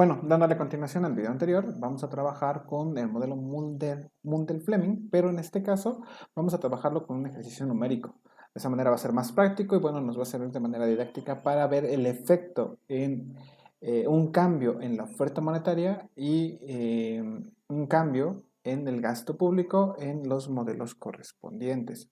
Bueno, dándole continuación al video anterior, vamos a trabajar con el modelo Mundell-Fleming, pero en este caso vamos a trabajarlo con un ejercicio numérico. De esa manera va a ser más práctico y bueno, nos va a servir de manera didáctica para ver el efecto en un cambio en la oferta monetaria y un cambio en el gasto público en los modelos correspondientes.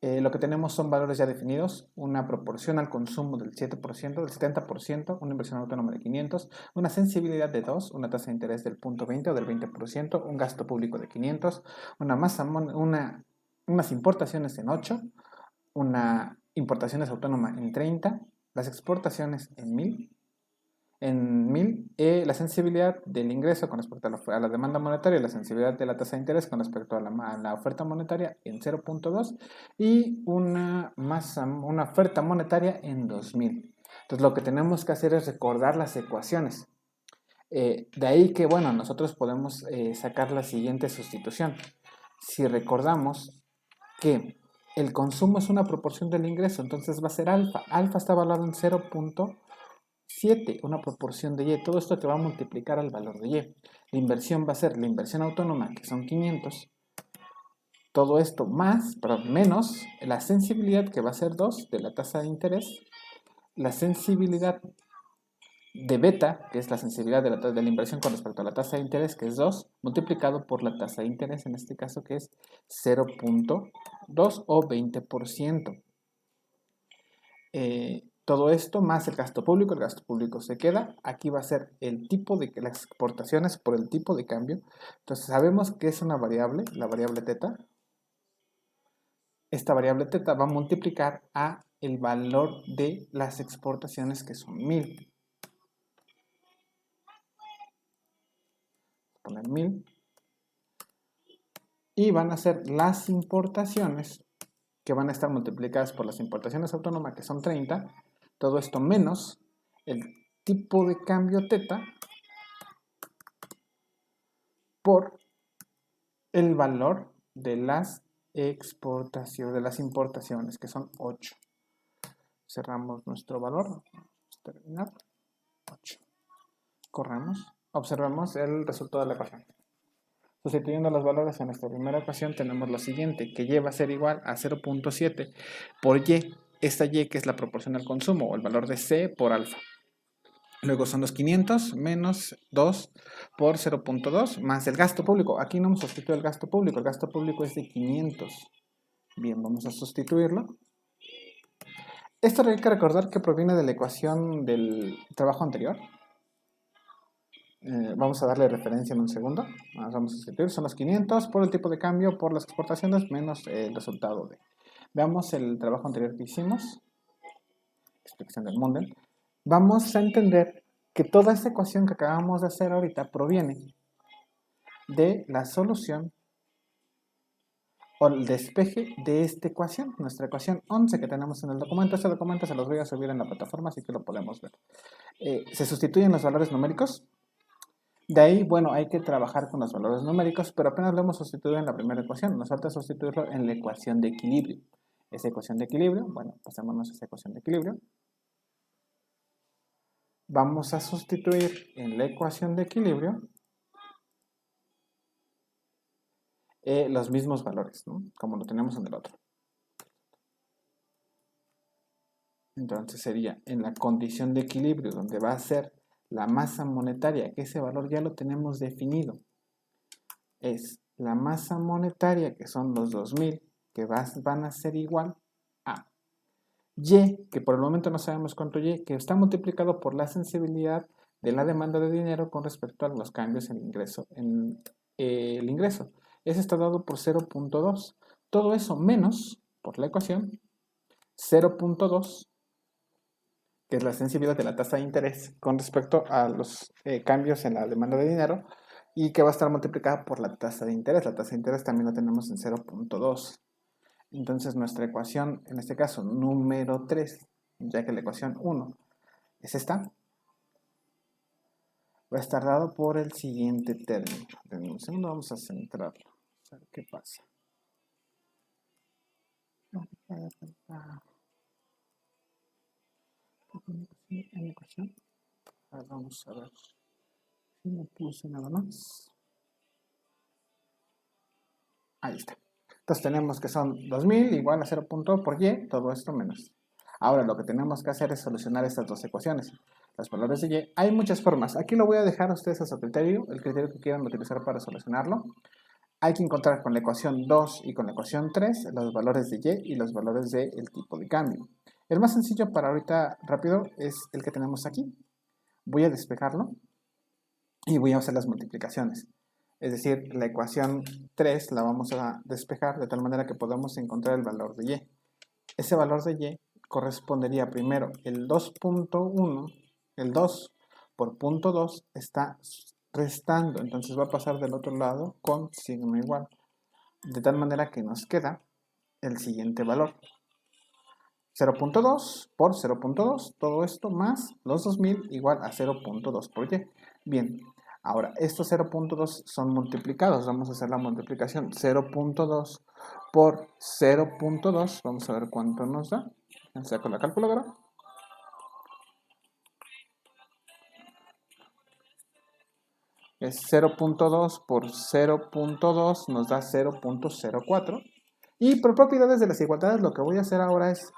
Lo que tenemos son valores ya definidos, una proporción al consumo del 7%, del 70%, una inversión autónoma de 500, una sensibilidad de 2, una tasa de interés del 0.20 o del 20%, un gasto público de 500, unas importaciones en 8, una importaciones autónoma en 30, las exportaciones en 1000, la sensibilidad del ingreso con respecto a la demanda monetaria y la sensibilidad de la tasa de interés con respecto a la oferta monetaria en 0.2 y una oferta monetaria en 2000. Entonces lo que tenemos que hacer es recordar las ecuaciones. De ahí que, bueno, nosotros podemos sacar la siguiente sustitución. Si recordamos que el consumo es una proporción del ingreso, entonces va a ser alfa. Alfa está evaluado en 0.7, una proporción de Y. Todo esto te va a multiplicar al valor de Y. La inversión va a ser la inversión autónoma, que son 500. Todo esto menos la sensibilidad, que va a ser 2 de la tasa de interés. La sensibilidad de beta, que es la sensibilidad de la inversión con respecto a la tasa de interés, que es 2, multiplicado por la tasa de interés, en este caso, que es 0.2 o 20%. Todo esto más el gasto público se queda. Aquí va a ser el tipo de las exportaciones por el tipo de cambio. Entonces sabemos que es una variable, la variable teta. Esta variable teta va a multiplicar a el valor de las exportaciones, que son 1000. Poner 1000. Y van a ser las importaciones, que van a estar multiplicadas por las importaciones autónomas, que son 30. Todo esto menos el tipo de cambio teta por el valor de las exportaciones, de las importaciones, que son 8. Cerramos nuestro valor. Vamos a terminar. 8. Corremos. Observemos el resultado de la ecuación. Sustituyendo los valores en esta primera ecuación tenemos lo siguiente, que Y va a ser igual a 0.7 por Y. Esta Y, que es la proporción al consumo, o el valor de C por alfa. Luego son los 500 menos 2 por 0.2 más el gasto público. Aquí no hemos sustituido el gasto público es de 500. Bien, vamos a sustituirlo. Esto hay que recordar que proviene de la ecuación del trabajo anterior. Vamos a darle referencia en un segundo. Vamos a sustituir, son los 500 por el tipo de cambio, por las exportaciones, menos el resultado de. Veamos el trabajo anterior que hicimos. Explicación del Mundell. Vamos a entender que toda esta ecuación que acabamos de hacer ahorita proviene de la solución o el despeje de esta ecuación, nuestra ecuación 11 que tenemos en el documento. Este documento se los voy a subir en la plataforma, así que lo podemos ver. Se sustituyen los valores numéricos. De ahí, bueno, hay que trabajar con los valores numéricos, pero apenas lo hemos sustituido en la primera ecuación. Nos falta sustituirlo en la ecuación de equilibrio. Esa ecuación de equilibrio, bueno, pasémonos a esa ecuación de equilibrio. Vamos a sustituir en la ecuación de equilibrio los mismos valores, ¿no? Como lo tenemos en el otro. Entonces sería en la condición de equilibrio, donde va a ser la masa monetaria, que ese valor ya lo tenemos definido. Es la masa monetaria, que son los 2000, que van a ser igual a Y, que por el momento no sabemos cuánto Y, que está multiplicado por la sensibilidad de la demanda de dinero con respecto a los cambios en el ingreso. Ese está dado por 0.2. Todo eso menos, por la ecuación, 0.2, que es la sensibilidad de la tasa de interés con respecto a los cambios en la demanda de dinero, y que va a estar multiplicada por la tasa de interés. La tasa de interés también la tenemos en 0.2. Entonces nuestra ecuación, en este caso número 3, ya que la ecuación 1 es esta, va a estar dado por el siguiente término. En un segundo vamos a centrarlo. A ver qué pasa. Vamos a ver. No puse nada más. Ahí está. Entonces tenemos que son 2000 igual a 0 punto por y, todo esto menos. Ahora lo que tenemos que hacer es solucionar estas dos ecuaciones. Los valores de y, hay muchas formas. Aquí lo voy a dejar a ustedes a su criterio, el criterio que quieran utilizar para solucionarlo. Hay que encontrar con la ecuación 2 y con la ecuación 3 los valores de y los valores del tipo de cambio. El más sencillo para ahorita rápido es el que tenemos aquí. Voy a despejarlo y voy a hacer las multiplicaciones. Es decir, la ecuación 3 la vamos a despejar de tal manera que podamos encontrar el valor de y. Ese valor de y correspondería primero el 2.1, el 2 por punto 2 está restando, entonces va a pasar del otro lado con signo igual. De tal manera que nos queda el siguiente valor. 0.2 por 0.2, todo esto más los 2000 igual a 0.2 por y. Bien, ahora estos 0.2 son multiplicados, vamos a hacer la multiplicación. 0.2 por 0.2, vamos a ver cuánto nos da. Saco la calculadora. Es 0.2 por 0.2 nos da 0.04. Y por propiedades de las igualdades lo que voy a hacer ahora es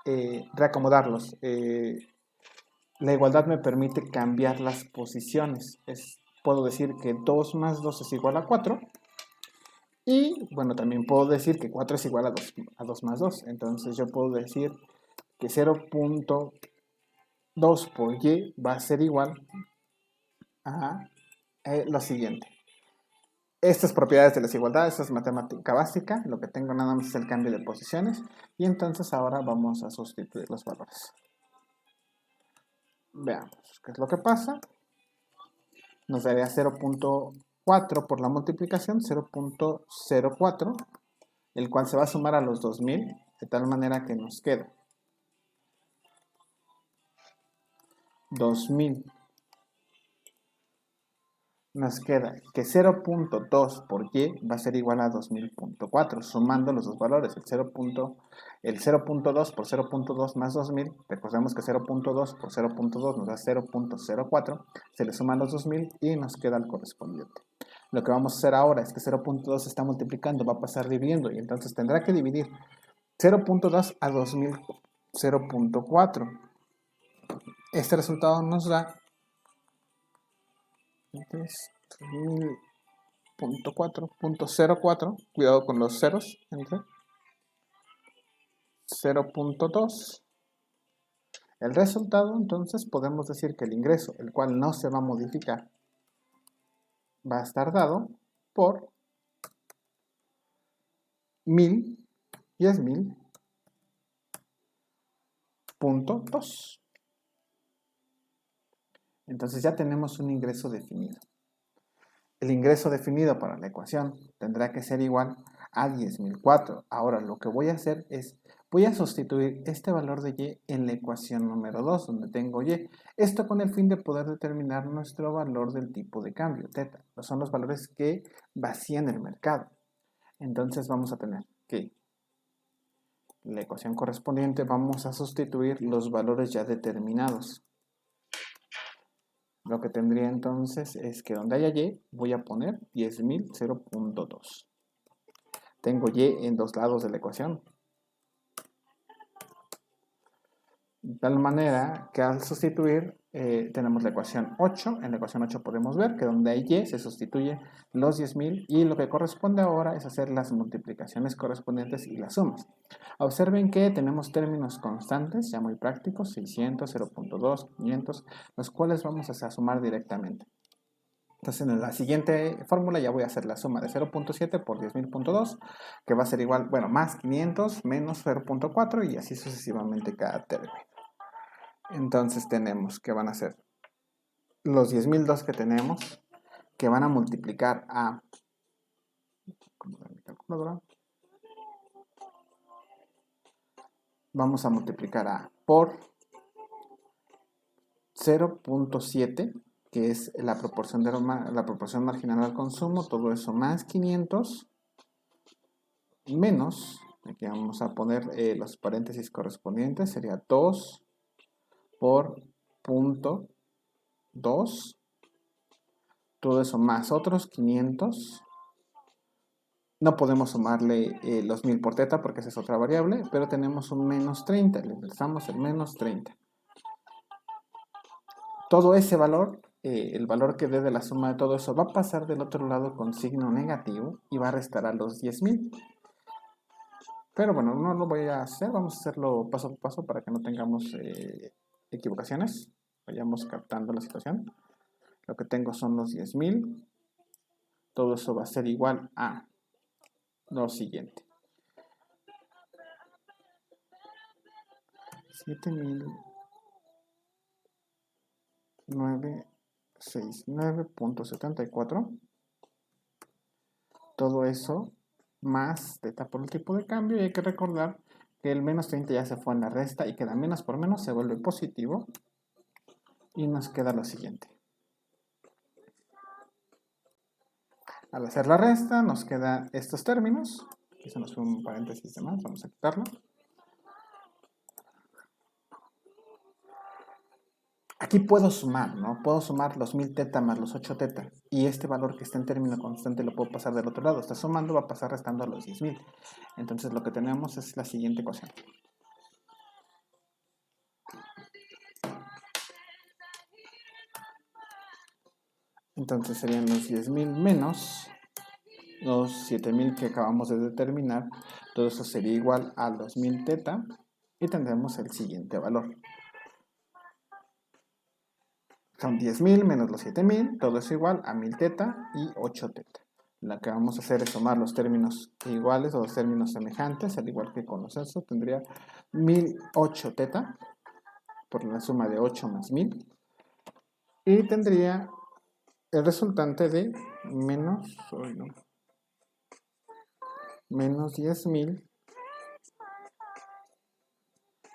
reacomodarlos. La igualdad me permite cambiar las posiciones. Puedo decir que 2 más 2 es igual a 4. Y bueno, también puedo decir que 4 es igual a 2 más 2. Entonces yo puedo decir que 0.2 por y va a ser igual a lo siguiente. Estas propiedades de las igualdades, esta es matemática básica, lo que tengo nada más es el cambio de posiciones y entonces ahora vamos a sustituir los valores. Veamos qué es lo que pasa. Nos daría 0.4 por la multiplicación, 0.04, el cual se va a sumar a los 2000, de tal manera que nos queda 2000. Nos queda que 0.2 por y va a ser igual a 2000.4, sumando los dos valores, el 0.2 por 0.2 más 2000, recordemos que 0.2 por 0.2 nos da 0.04, se le suman los 2000 y nos queda el correspondiente. Lo que vamos a hacer ahora es que 0.2 se está multiplicando, va a pasar dividiendo y entonces tendrá que dividir 0.2 a 2000, 0.4. Este resultado nos da 0.4, cuidado con los ceros, entre 0.2. El resultado, entonces, podemos decir que el ingreso, el cual no se va a modificar, va a estar dado por 1000, 10.000.2. Entonces ya tenemos un ingreso definido. El ingreso definido para la ecuación tendrá que ser igual a 10.004. Ahora lo que voy a hacer es, voy a sustituir este valor de y en la ecuación número 2, donde tengo y. Esto con el fin de poder determinar nuestro valor del tipo de cambio, teta. Son los valores que vacían el mercado. Entonces vamos a tener que la ecuación correspondiente vamos a sustituir los valores ya determinados. Lo que tendría entonces es que donde haya y, voy a poner 10.000, 0.2. Tengo y en dos lados de la ecuación. De tal manera que al sustituir tenemos la ecuación 8. En la ecuación 8 podemos ver que donde hay y se sustituye los 10.000 y lo que corresponde ahora es hacer las multiplicaciones correspondientes y las sumas. Observen que tenemos términos constantes, ya muy prácticos, 600, 0.2, 500, los cuales vamos a sumar directamente. Entonces en la siguiente fórmula ya voy a hacer la suma de 0.7 por 10.000.2, que va a ser igual, bueno, más 500 menos 0.4 y así sucesivamente cada término. Entonces tenemos que van a ser los 10.002 que tenemos, que van a multiplicar a... Vamos a multiplicar a por 0.7, que es la proporción marginal al consumo, todo eso más 500, menos, aquí vamos a poner los paréntesis correspondientes, sería 2 por punto 2 todo eso más otros 500. No podemos sumarle los 1000 por teta porque esa es otra variable, pero tenemos un menos 30, le ingresamos el menos 30. Todo ese valor, el valor que dé de la suma de todo eso, va a pasar del otro lado con signo negativo y va a restar a los 10,000. Pero bueno, no lo voy a hacer, vamos a hacerlo paso a paso para que no tengamos equivocaciones. Vayamos captando la situación. Lo que tengo son los 10,000. Todo eso va a ser igual a lo siguiente. 7,969.74. Todo eso más teta por el tipo de cambio. Y hay que recordar que el menos 30 ya se fue en la resta y queda menos por menos, se vuelve positivo. Y nos queda lo siguiente. Al hacer la resta nos quedan estos términos. Aquí se nos fue un paréntesis de más, vamos a quitarlo. Aquí puedo sumar, ¿no? Puedo sumar los 1000 teta más los 8 teta. Y este valor que está en término constante lo puedo pasar del otro lado. Está sumando, va a pasar restando a los 10,000. Entonces lo que tenemos es la siguiente ecuación. Entonces serían los 10,000 menos los 7,000 que acabamos de determinar. Todo eso sería igual a los 1000 teta. Y tendremos el siguiente valor. Son 10,000 menos los 7,000, todo eso igual a 1000 teta y 8 teta. Lo que vamos a hacer es sumar los términos iguales o los términos semejantes, al igual que con los censos, tendría 1008 teta por la suma de 8 más 1000 y tendría el resultante de menos 10,000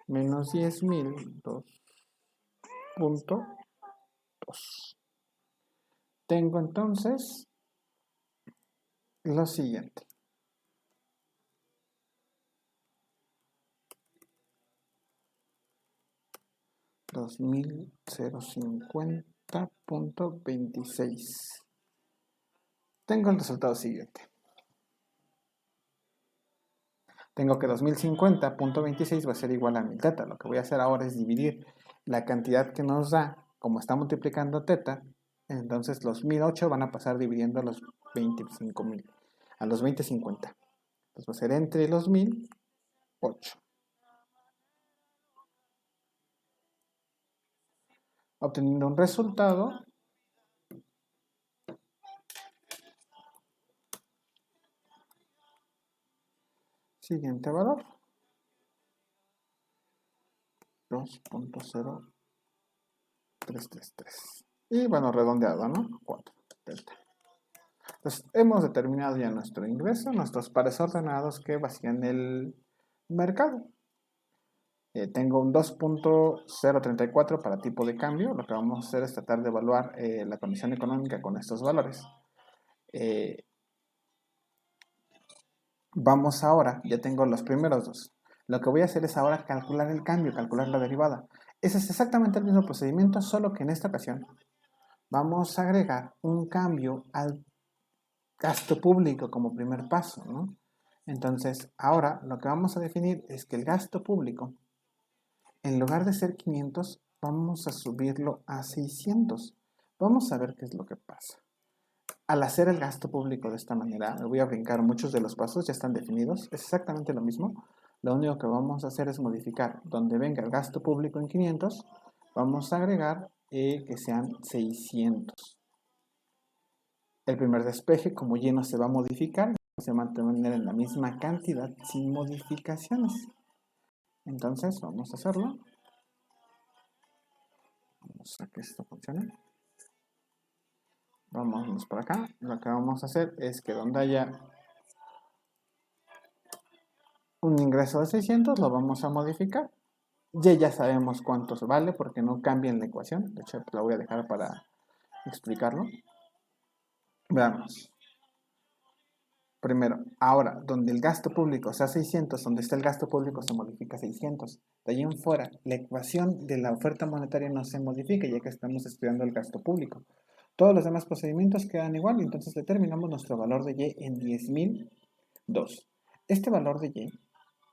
menos 10,000 2.2. Tengo entonces lo siguiente. $2,050.26. Tengo el resultado siguiente. Tengo que 2050.26 va a ser igual a 1000 teta. Lo que voy a hacer ahora es dividir la cantidad que nos da, como está multiplicando teta, entonces los 1008 van a pasar dividiendo a los 25,000, a los 2050. Entonces va a ser entre los 1008. Obteniendo un resultado siguiente valor 2.0333 y bueno, redondeado, ¿no? 4 delta. Entonces hemos determinado ya nuestro ingreso, nuestros pares ordenados que vacían el mercado. Tengo un 2.034 para tipo de cambio. Lo que vamos a hacer es tratar de evaluar la condición económica con estos valores. Vamos ahora, ya tengo los primeros dos. Lo que voy a hacer es ahora calcular el cambio, calcular la derivada. Ese es exactamente el mismo procedimiento, solo que en esta ocasión vamos a agregar un cambio al gasto público como primer paso, ¿no? Entonces, ahora lo que vamos a definir es que el gasto público, en lugar de ser 500, vamos a subirlo a 600. Vamos a ver qué es lo que pasa. Al hacer el gasto público de esta manera, me voy a brincar muchos de los pasos, ya están definidos, es exactamente lo mismo. Lo único que vamos a hacer es modificar donde venga el gasto público en 500, vamos a agregar que sean 600. El primer despeje, como lleno se va a modificar, se va a mantener en la misma cantidad sin modificaciones. Entonces, vamos a hacerlo. Vamos a que esto funcione. Vámonos por acá. Lo que vamos a hacer es que donde haya un ingreso de 600, lo vamos a modificar. Ya sabemos cuánto vale porque no cambia en la ecuación. De hecho, la voy a dejar para explicarlo. Veamos. Primero, ahora, donde el gasto público sea 600, donde está el gasto público se modifica 600. De allí en fuera, la ecuación de la oferta monetaria no se modifica ya que estamos estudiando el gasto público. Todos los demás procedimientos quedan igual y entonces determinamos nuestro valor de y en 10.002. Este valor de y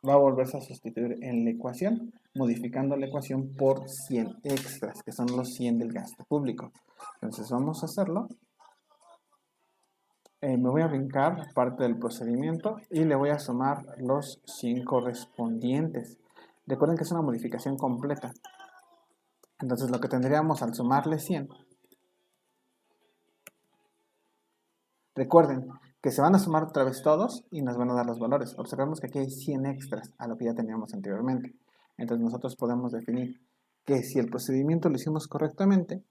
va a volverse a sustituir en la ecuación, modificando la ecuación por 100 extras, que son los 100 del gasto público. Entonces vamos a hacerlo. Me voy a brincar parte del procedimiento y le voy a sumar los 100 correspondientes. Recuerden que es una modificación completa. Entonces lo que tendríamos al sumarle 100, recuerden que se van a sumar otra vez todos y nos van a dar los valores. Observemos que aquí hay 100 extras a lo que ya teníamos anteriormente. Entonces nosotros podemos definir que si el procedimiento lo hicimos correctamente,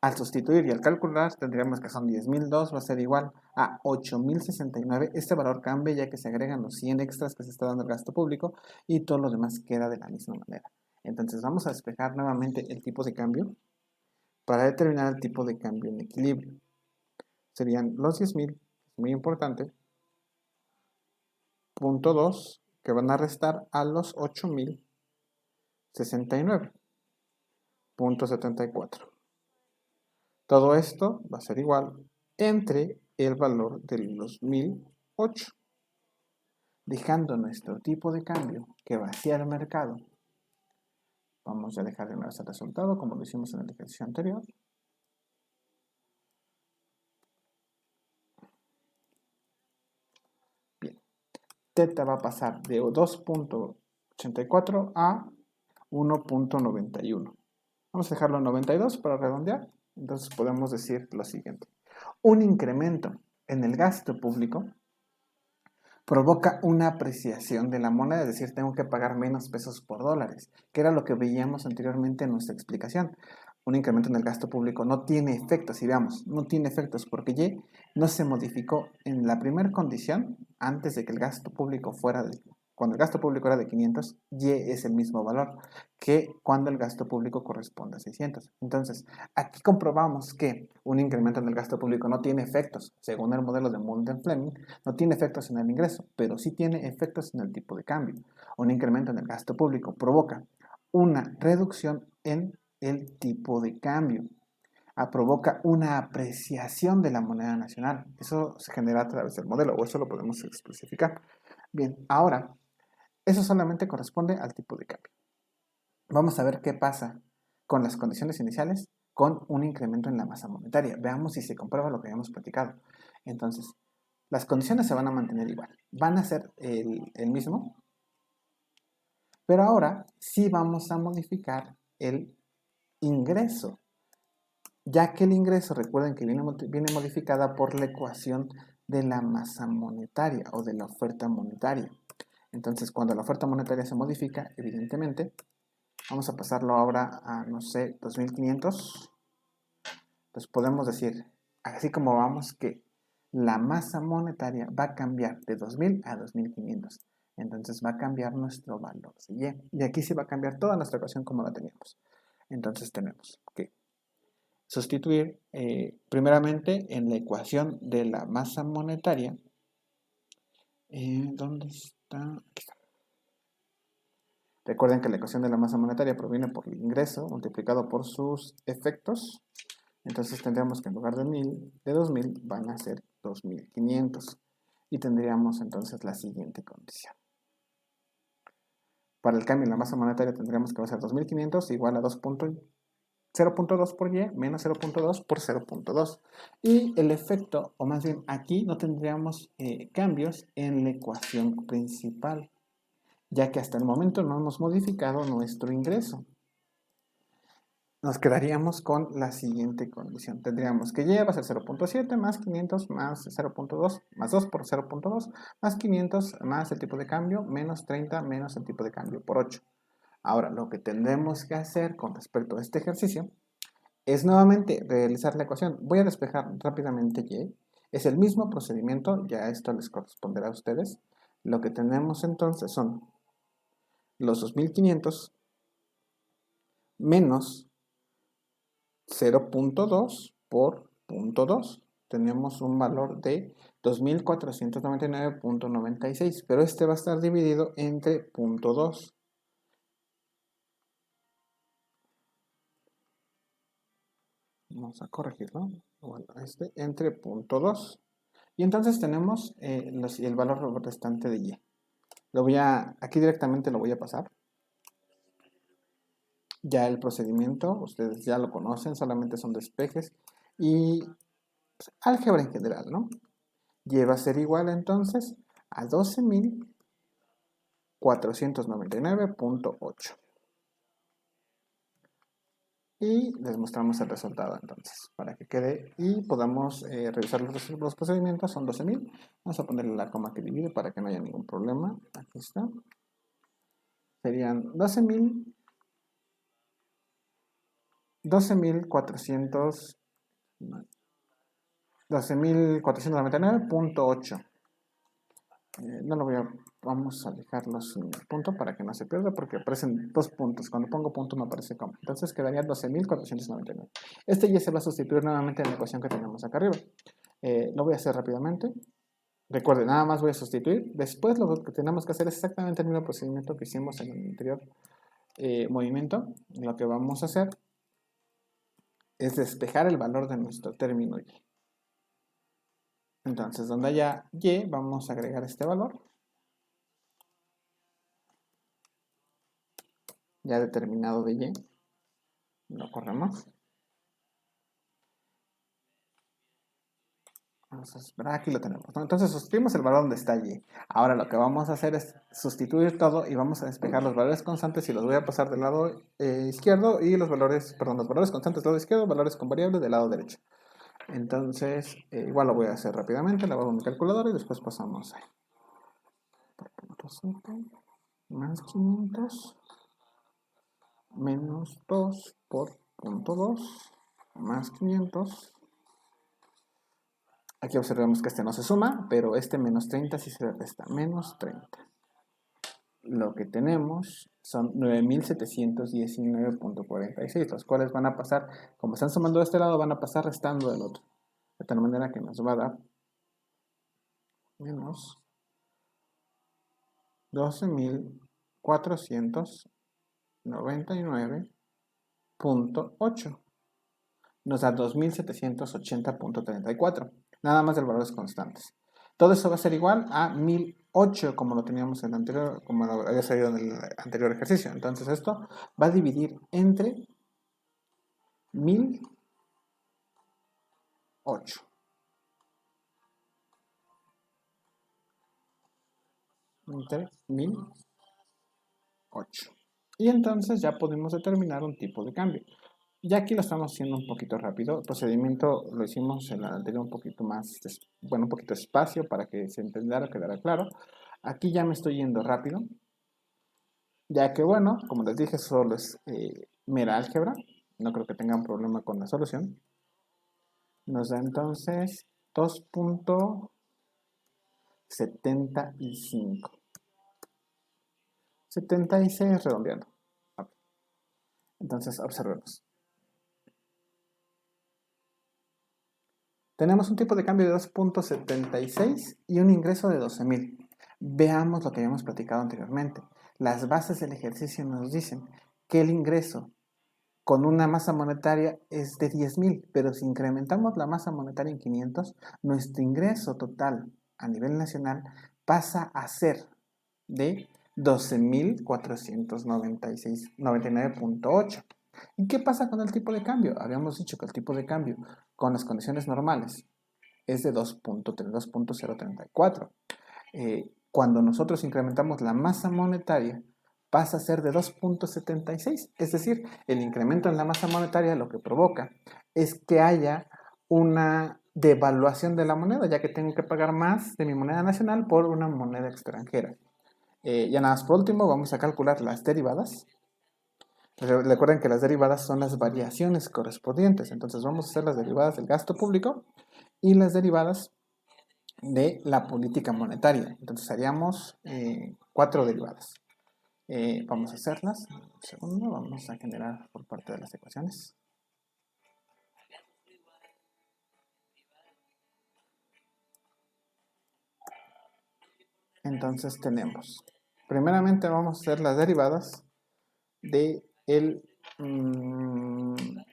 al sustituir y al calcular tendríamos que son 10.002 va a ser igual a 8.069. Este valor cambia ya que se agregan los 100 extras que se está dando el gasto público y todo lo demás queda de la misma manera. Entonces vamos a despejar nuevamente el tipo de cambio para determinar el tipo de cambio en equilibrio. Serían los 10.000, muy importante, punto 2, que van a restar a los 8.069, punto 74. Todo esto va a ser igual entre el valor del 2008, dejando nuestro tipo de cambio que vacía el mercado. Vamos a dejar de nuevo ese resultado como lo hicimos en el ejercicio anterior. Bien, teta va a pasar de 2.84 a 1.91. Vamos a dejarlo en 92 para redondear. Entonces podemos decir lo siguiente. Un incremento en el gasto público provoca una apreciación de la moneda, es decir, tengo que pagar menos pesos por dólares, que era lo que veíamos anteriormente en nuestra explicación. Un incremento en el gasto público no tiene efectos, y veamos, no tiene efectos porque Y no se modificó en la primera condición antes de que el gasto público fuera de... Cuando el gasto público era de 500, Y es el mismo valor que cuando el gasto público corresponde a 600. Entonces, aquí comprobamos que un incremento en el gasto público no tiene efectos, según el modelo de Molden-Fleming, no tiene efectos en el ingreso, pero sí tiene efectos en el tipo de cambio. Un incremento en el gasto público provoca una reducción en el tipo de cambio. Provoca una apreciación de la moneda nacional. Eso se genera a través del modelo, o eso lo podemos especificar. Bien, ahora, eso solamente corresponde al tipo de cambio. Vamos a ver qué pasa con las condiciones iniciales con un incremento en la masa monetaria. Veamos si se comprueba lo que habíamos platicado. Entonces, las condiciones se van a mantener igual. Van a ser el mismo, pero ahora sí vamos a modificar el ingreso, ya que el ingreso, recuerden que viene modificada por la ecuación de la masa monetaria o de la oferta monetaria. Entonces, cuando la oferta monetaria se modifica, evidentemente, vamos a pasarlo ahora a, no sé, 2.500. Entonces podemos decir, así como vamos, que la masa monetaria va a cambiar de 2.000 a 2.500. Entonces va a cambiar nuestro valor de Y. Y aquí sí va a cambiar toda nuestra ecuación como la teníamos. Entonces tenemos que sustituir primeramente en la ecuación de la masa monetaria. ¿Dónde está? Aquí está. Recuerden que la ecuación de la masa monetaria proviene por el ingreso multiplicado por sus efectos. Entonces tendríamos que en lugar de 2.000 van a ser 2.500. Y tendríamos entonces la siguiente condición. Para el cambio en la masa monetaria tendríamos que va a ser 2.500 igual a 0.2 por Y menos 0.2 por 0.2. Y el efecto, o más bien aquí no tendríamos cambios en la ecuación principal, ya que hasta el momento no hemos modificado nuestro ingreso. Nos quedaríamos con la siguiente condición. Tendríamos que Y va a ser 0.7 más 500 más 0.2 más 2 por 0.2 más 500 más el tipo de cambio menos 30 menos el tipo de cambio por 8. Ahora, lo que tendremos que hacer con respecto a este ejercicio es nuevamente realizar la ecuación. Voy a despejar rápidamente Y. Es el mismo procedimiento, ya esto les corresponderá a ustedes. Lo que tenemos entonces son los 2.500 menos 0.2 por 0.2. Tenemos un valor de 2.499.96, pero este va a estar dividido entre 0.2. Vamos a corregirlo. Bueno, entre punto 2. Y entonces tenemos el valor restante de y. Aquí directamente lo voy a pasar. Ya el procedimiento, ustedes ya lo conocen, solamente son despejes y pues, álgebra en general, ¿no? Y va a ser igual entonces a 12.499.8. Y les mostramos el resultado entonces, para que quede y podamos revisar los procedimientos. Son 12.000. Vamos a ponerle la coma que divide para que no haya ningún problema. Aquí está. Serían 12.499.8. No lo voy a... Vamos a dejarlo sin punto para que no se pierda, porque aparecen dos puntos. Cuando pongo punto me aparece coma. Entonces quedaría 12.499. Este ya se va a sustituir nuevamente en la ecuación que tenemos acá arriba. Lo voy a hacer rápidamente. Recuerden, nada más voy a sustituir. Después lo que tenemos que hacer es exactamente el mismo procedimiento que hicimos en el anterior movimiento. Lo que vamos a hacer es despejar el valor de nuestro término y. Entonces, donde haya y, vamos a agregar este valor. Ya determinado de y. Lo corremos. Vamos a esperar, aquí lo tenemos, ¿no? Entonces sustituimos el valor donde está y. Ahora lo que vamos a hacer es sustituir todo y vamos a despejar los valores constantes y los voy a pasar del lado izquierdo y los valores constantes del lado izquierdo, valores con variables del lado derecho. Entonces, igual lo voy a hacer rápidamente, le hago mi calculadora y después pasamos ahí. Por punto 5, más 500, menos 2 por punto 2, más 500. Aquí observemos que este no se suma, pero este menos 30 sí se resta, menos 30. Lo que tenemos son 9.719.46, los cuales van a pasar, como están sumando de este lado, van a pasar restando del otro. De tal manera que nos va a dar menos 12.499.8. Nos da 2.780.34. Nada más del valores constantes. Todo eso va a ser igual a 1.008 como lo teníamos en el anterior, como lo había salido en el anterior ejercicio. Entonces esto va a dividir entre 1.008. Entre 1.008. Y entonces ya podemos determinar un tipo de cambio. Ya aquí lo estamos haciendo un poquito rápido. El procedimiento lo hicimos en la anterior un poquito más, bueno, un poquito despacio para que se entendiera, quedara claro. Aquí ya me estoy yendo rápido, ya que bueno, como les dije, solo es mera álgebra. No creo que tengan problema con la solución. Nos da entonces 2.75. 76 redondeando. Entonces observemos. Tenemos un tipo de cambio de 2.76 y un ingreso de 12.000. Veamos lo que habíamos platicado anteriormente. Las bases del ejercicio nos dicen que el ingreso con una masa monetaria es de 10.000, pero si incrementamos la masa monetaria en 500, nuestro ingreso total a nivel nacional pasa a ser de 12.499.8. ¿Y qué pasa con el tipo de cambio? Habíamos dicho que el tipo de cambio con las condiciones normales es de 2.034. Cuando nosotros incrementamos la masa monetaria, pasa a ser de 2.76. Es decir, el incremento en la masa monetaria lo que provoca es que haya una devaluación de la moneda, ya que tengo que pagar más de mi moneda nacional por una moneda extranjera. Ya nada más por último, vamos a calcular las derivadas. Recuerden que las derivadas son las variaciones correspondientes. Entonces vamos a hacer las derivadas del gasto público y las derivadas de la política monetaria. Entonces haríamos 4 derivadas. Vamos a hacerlas. Un segundo, vamos a generar por parte de las ecuaciones. Entonces tenemos, primeramente vamos a hacer las derivadas de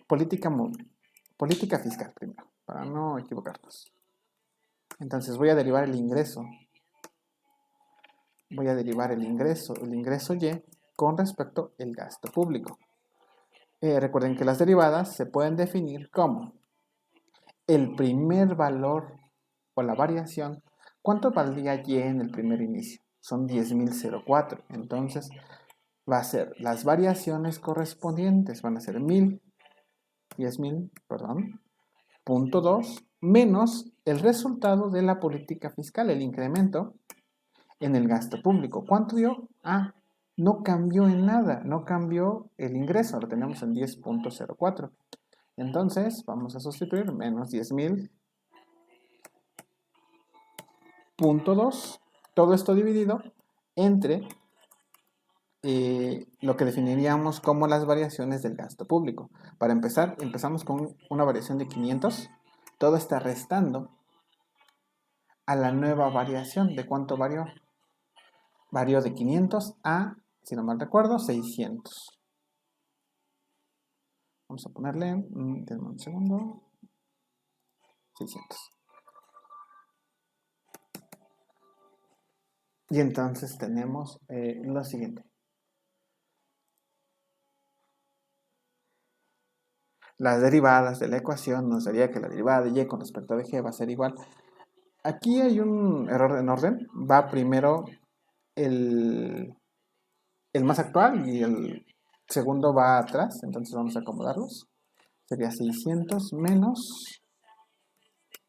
política política fiscal primero, para no equivocarnos. Entonces voy a derivar el ingreso. Voy a derivar el ingreso Y, con respecto al gasto público. Recuerden que las derivadas se pueden definir como el primer valor o la variación. ¿Cuánto valía Y en el primer inicio? Son 10.004. Entonces va a ser las variaciones correspondientes. Van a ser 10.000, perdón, punto 2 menos el resultado de la política fiscal, el incremento en el gasto público. ¿Cuánto dio? No cambió en nada, no cambió el ingreso, lo tenemos en 10.04. Entonces vamos a sustituir menos 10.000 punto 2, todo esto dividido entre lo que definiríamos como las variaciones del gasto público. Para empezar, empezamos con una variación de 500, todo está restando a la nueva variación. ¿De cuánto varió? Varió de 500 a, si no mal recuerdo, 600. Vamos a ponerle, denme un segundo, 600. Y entonces tenemos lo siguiente. Las derivadas de la ecuación nos daría que la derivada de y con respecto a de g va a ser igual. Aquí hay un error en orden. Va primero el más actual y el segundo va atrás. Entonces vamos a acomodarlos. Sería 600 menos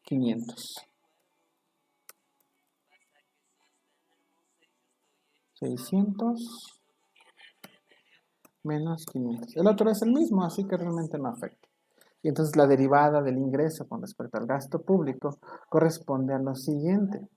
500. 600 menos 500. El otro es el mismo, así que realmente no afecta. Y entonces la derivada del ingreso con respecto al gasto público corresponde a lo siguiente.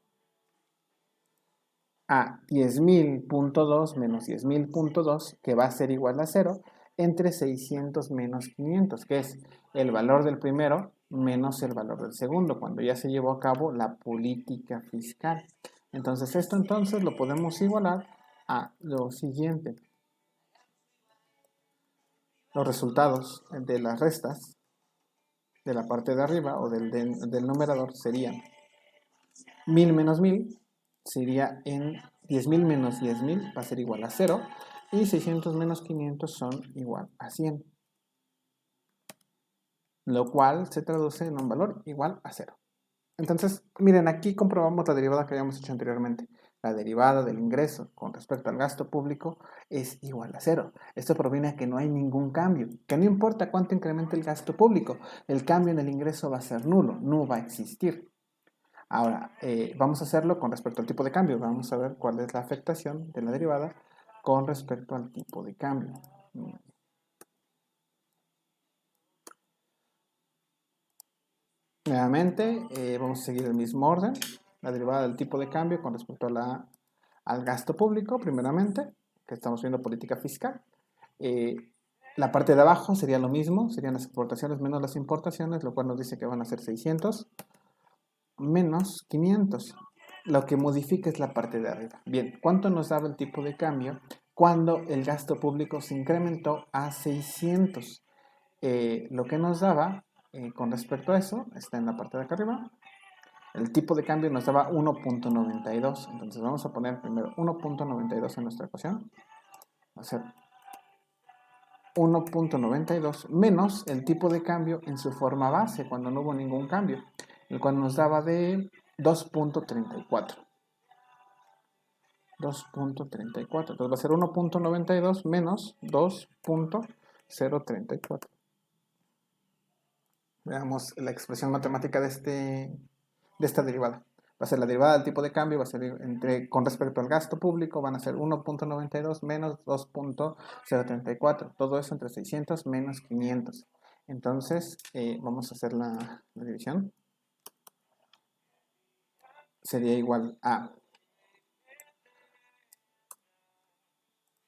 A 10.000.2 menos 10.000.2, que va a ser igual a 0, entre 600 menos 500, que es el valor del primero menos el valor del segundo, cuando ya se llevó a cabo la política fiscal. Entonces esto entonces lo podemos igualar a lo siguiente. Los resultados de las restas de la parte de arriba o del numerador serían 1000 menos 1000 sería en 10.000 menos 10.000 va a ser igual a 0 y 600 menos 500 son igual a 100, lo cual se traduce en un valor igual a 0. Entonces, miren, aquí comprobamos la derivada que habíamos hecho anteriormente. La derivada del ingreso con respecto al gasto público es igual a 0. Esto proviene a que no hay ningún cambio, que no importa cuánto incremente el gasto público, el cambio en el ingreso va a ser nulo, no va a existir. Ahora, vamos a hacerlo con respecto al tipo de cambio. Vamos a ver cuál es la afectación de la derivada con respecto al tipo de cambio. Nuevamente, vamos a seguir el mismo orden. La derivada del tipo de cambio con respecto a al gasto público, primeramente, que estamos viendo política fiscal. La parte de abajo sería lo mismo, serían las exportaciones menos las importaciones, lo cual nos dice que van a ser 600 menos 500. Lo que modifica es la parte de arriba. Bien, ¿cuánto nos daba el tipo de cambio cuando el gasto público se incrementó a 600? Lo que nos daba con respecto a eso está en la parte de acá arriba. El tipo de cambio nos daba 1.92. Entonces vamos a poner primero 1.92 en nuestra ecuación. Va a ser 1.92 menos el tipo de cambio en su forma base cuando no hubo ningún cambio, el cual nos daba de 2.34. 2.34. Entonces va a ser 1.92 menos 2.034. Veamos la expresión matemática de esta derivada. Va a ser la derivada del tipo de cambio, va a ser con respecto al gasto público, van a ser 1.92 menos 2.034. Todo eso entre 600 menos 500. Entonces, vamos a hacer la división. Sería igual a...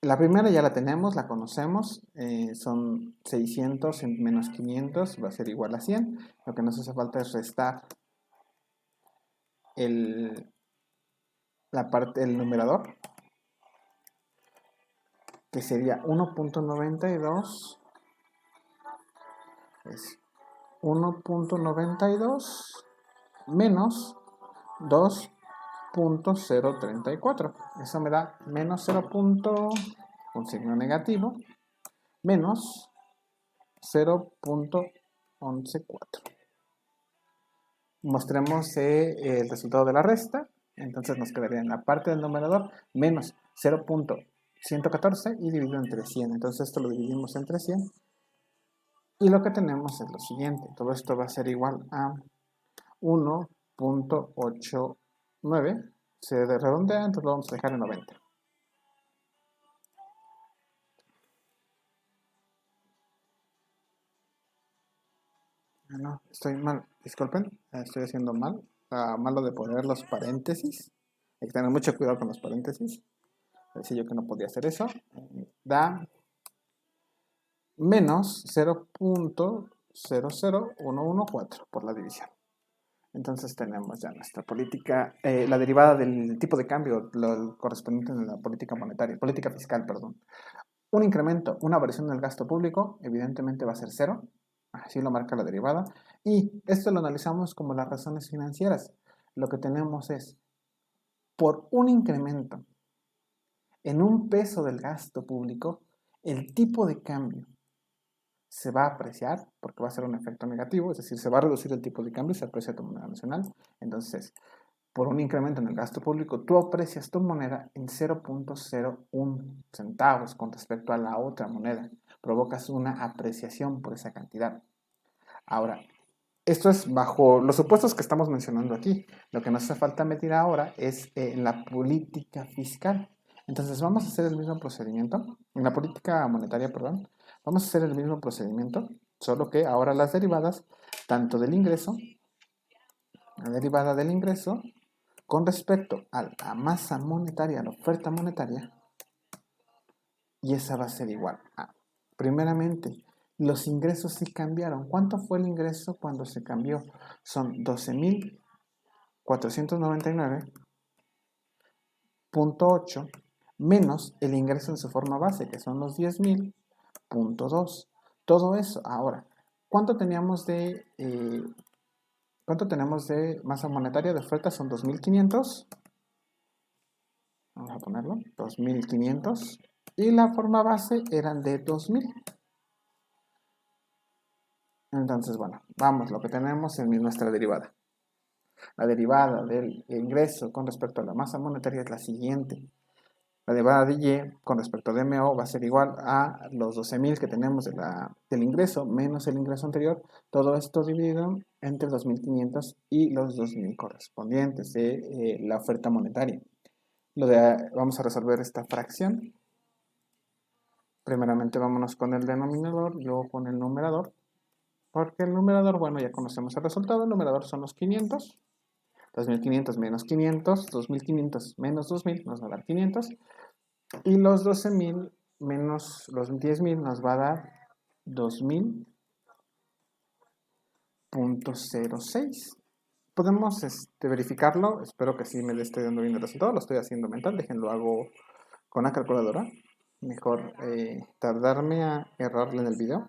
La primera ya la tenemos, la conocemos, son 600 menos 500, va a ser igual a 100. Lo que nos hace falta es restar el numerador, que sería 1.92 es 1.92 menos 2.034. Eso me da menos 0. Un signo negativo menos 0.114. Mostremos el resultado de la resta. Entonces nos quedaría en la parte del numerador menos 0.114 y dividido entre 100. Entonces esto lo dividimos entre 100. Y lo que tenemos es lo siguiente. Todo esto va a ser igual a 1.89. Se redondea, entonces lo vamos a dejar en 90. No, estoy mal. Disculpen, estoy haciendo mal. Malo de poner los paréntesis. Hay que tener mucho cuidado con los paréntesis. Decía yo que no podía hacer eso. Da menos 0.00114 por la división. Entonces tenemos ya nuestra política, la derivada del tipo de cambio, lo correspondiente en la política monetaria, política fiscal, perdón. Un incremento, una variación del gasto público, evidentemente va a ser 0, así lo marca la derivada, y esto lo analizamos como las razones financieras. Lo que tenemos es, por un incremento en un peso del gasto público, el tipo de cambio se va a apreciar porque va a ser un efecto negativo, es decir, se va a reducir el tipo de cambio y se aprecia tu moneda nacional. Entonces, por un incremento en el gasto público, tú aprecias tu moneda en 0.01 centavos con respecto a la otra moneda. Provocas una apreciación por esa cantidad. Ahora, esto es bajo los supuestos que estamos mencionando aquí. Lo que nos hace falta medir ahora es la política fiscal. Entonces vamos a hacer el mismo procedimiento, en la política monetaria, perdón, vamos a hacer el mismo procedimiento, solo que ahora las derivadas, tanto del ingreso, la derivada del ingreso, con respecto a la masa monetaria, a la oferta monetaria, y esa va a ser igual a, primeramente, los ingresos sí cambiaron. ¿Cuánto fue el ingreso cuando se cambió? Son 12.499.8 menos el ingreso en su forma base, que son los 10.000.2. Todo eso. Ahora, ¿cuánto tenemos de masa monetaria de oferta? Son 2.500. Vamos a ponerlo, 2.500. Y la forma base eran de 2.000. Entonces, bueno, vamos, lo que tenemos en nuestra derivada. La derivada del ingreso con respecto a la masa monetaria es la siguiente. La derivada de Y con respecto a DMO va a ser igual a los 12.000 que tenemos del ingreso menos el ingreso anterior. Todo esto dividido entre 2.500 y los 2.000 correspondientes de la oferta monetaria. Vamos a resolver esta fracción. Primeramente vámonos con el denominador, luego con el numerador. Porque el numerador, bueno, ya conocemos el resultado. El numerador son los 500. 2.500 menos 500. 2.500 menos 2.000 nos va a dar 500. Y los 12.000 menos los 10.000 nos va a dar 2.000.06. Podemos verificarlo. Espero que sí me esté dando bien el resultado. Lo estoy haciendo mental. Déjenlo hago con la calculadora. Mejor tardarme a errarle en el video.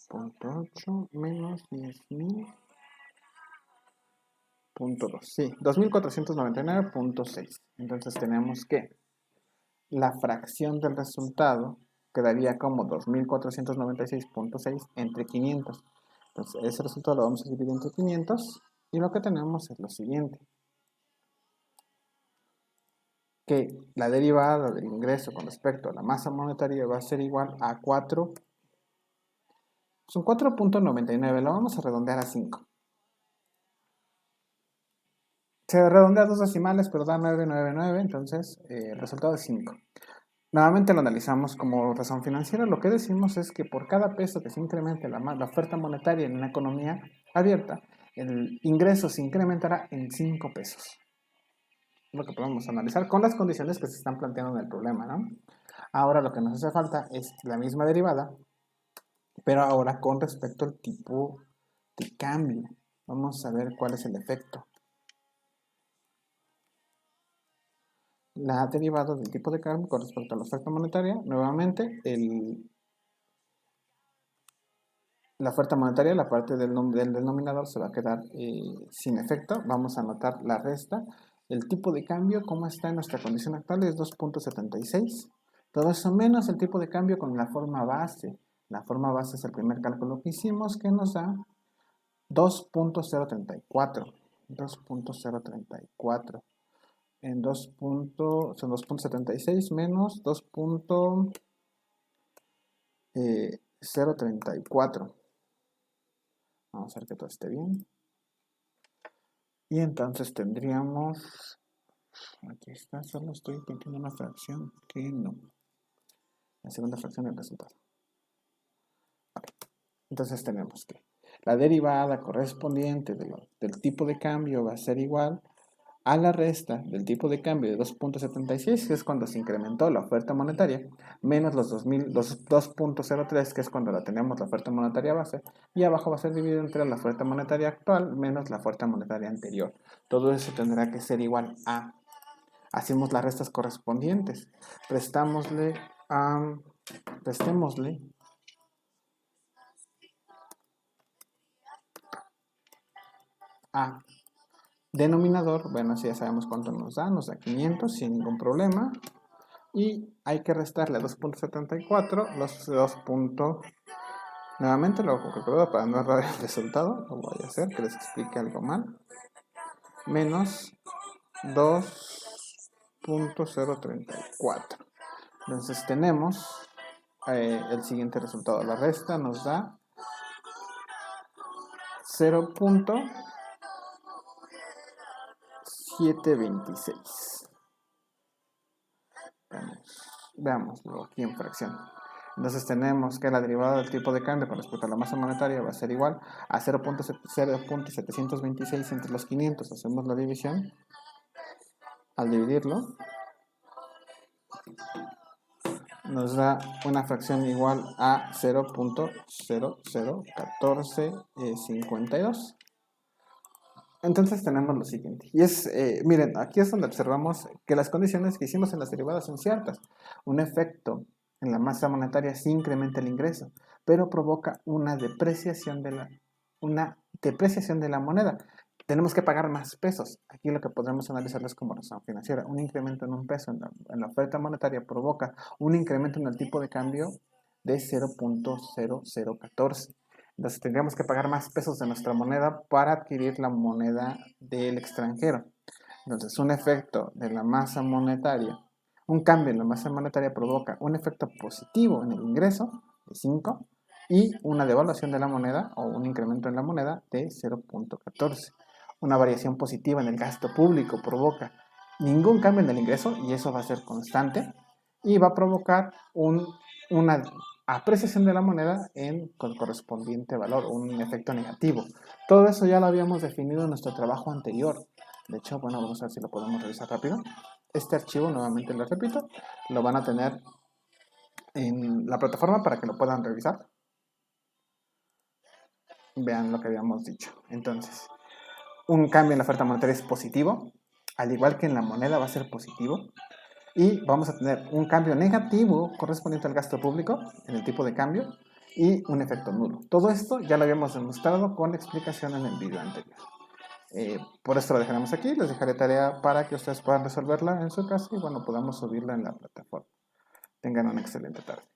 0.8 menos 10.000.2. Sí, 2.499.6. Entonces tenemos que la fracción del resultado quedaría como 2.496.6 entre 500. Entonces ese resultado lo vamos a dividir entre 500 y lo que tenemos es lo siguiente. Que la derivada del ingreso con respecto a la masa monetaria va a ser igual a 4. Son 4.99, lo vamos a redondear a 5. Se redondea a dos decimales, pero da 999, entonces el resultado es 5. Nuevamente lo analizamos como razón financiera. Lo que decimos es que por cada peso que se incremente la oferta monetaria en una economía abierta, el ingreso se incrementará en 5 pesos. Lo que podemos analizar con las condiciones que se están planteando en el problema, ¿no? Ahora lo que nos hace falta es la misma derivada, pero ahora con respecto al tipo de cambio. Vamos a ver cuál es el efecto. La derivada del tipo de cambio con respecto a la oferta monetaria, nuevamente la oferta monetaria, la parte del denominador se va a quedar sin efecto. Vamos a anotar la resta. El tipo de cambio, como está en nuestra condición actual, es 2.76. Todo eso menos el tipo de cambio con la forma base. La forma base es el primer cálculo que hicimos, que nos da 2.034. 2.034. En 2. Son 2.76 menos 2.034. Vamos a ver que todo esté bien. Y entonces tendríamos, aquí está, solo estoy poniendo una fracción que no. La segunda fracción del resultado. Okay. Entonces tenemos que la derivada correspondiente del tipo de cambio va a ser igual a la resta del tipo de cambio de 2.76, que es cuando se incrementó la oferta monetaria, menos los 2.03, que es cuando la tenemos la oferta monetaria base, y abajo va a ser dividido entre la oferta monetaria actual menos la oferta monetaria anterior. Todo eso tendrá que ser igual a... Hacemos las restas correspondientes. Prestémosle a denominador, bueno, si ya sabemos cuánto nos da 500 sin ningún problema. Y hay que restarle a 2.74 los 2. Nuevamente lo recuerdo para no errar el resultado, lo voy a hacer que les explique algo mal. Menos 2.034. Entonces tenemos el siguiente resultado. La resta nos da 0.726. Veámoslo aquí en fracción. Entonces tenemos que la derivada del tipo de cambio con respecto a la masa monetaria va a ser igual a 0.726 entre los 500. Hacemos la división. Al dividirlo, nos da una fracción igual a 0.001452. Entonces tenemos lo siguiente. Y miren, aquí es donde observamos que las condiciones que hicimos en las derivadas son ciertas. Un efecto en la masa monetaria sí incrementa el ingreso, pero provoca una depreciación de la moneda. Tenemos que pagar más pesos. Aquí lo que podemos analizar es como razón financiera. Un incremento en un peso en la oferta monetaria provoca un incremento en el tipo de cambio de 0.0014. Entonces tendríamos que pagar más pesos de nuestra moneda para adquirir la moneda del extranjero. Entonces un efecto de la masa monetaria, un cambio en la masa monetaria provoca un efecto positivo en el ingreso de 5 y una devaluación de la moneda o un incremento en la moneda de 0.14. Una variación positiva en el gasto público provoca ningún cambio en el ingreso y eso va a ser constante y va a provocar una apreciación de la moneda con correspondiente valor, un efecto negativo. Todo eso ya lo habíamos definido en nuestro trabajo anterior. De hecho, bueno, vamos a ver si lo podemos revisar rápido. Este archivo, nuevamente lo repito, lo van a tener en la plataforma para que lo puedan revisar. Vean lo que habíamos dicho. Entonces, un cambio en la oferta monetaria es positivo, al igual que en la moneda va a ser positivo. Y vamos a tener un cambio negativo correspondiente al gasto público en el tipo de cambio y un efecto nulo. Todo esto ya lo habíamos demostrado con la explicación en el video anterior. Por esto lo dejaremos aquí, les dejaré tarea para que ustedes puedan resolverla en su casa y bueno, podamos subirla en la plataforma. Tengan una excelente tarde.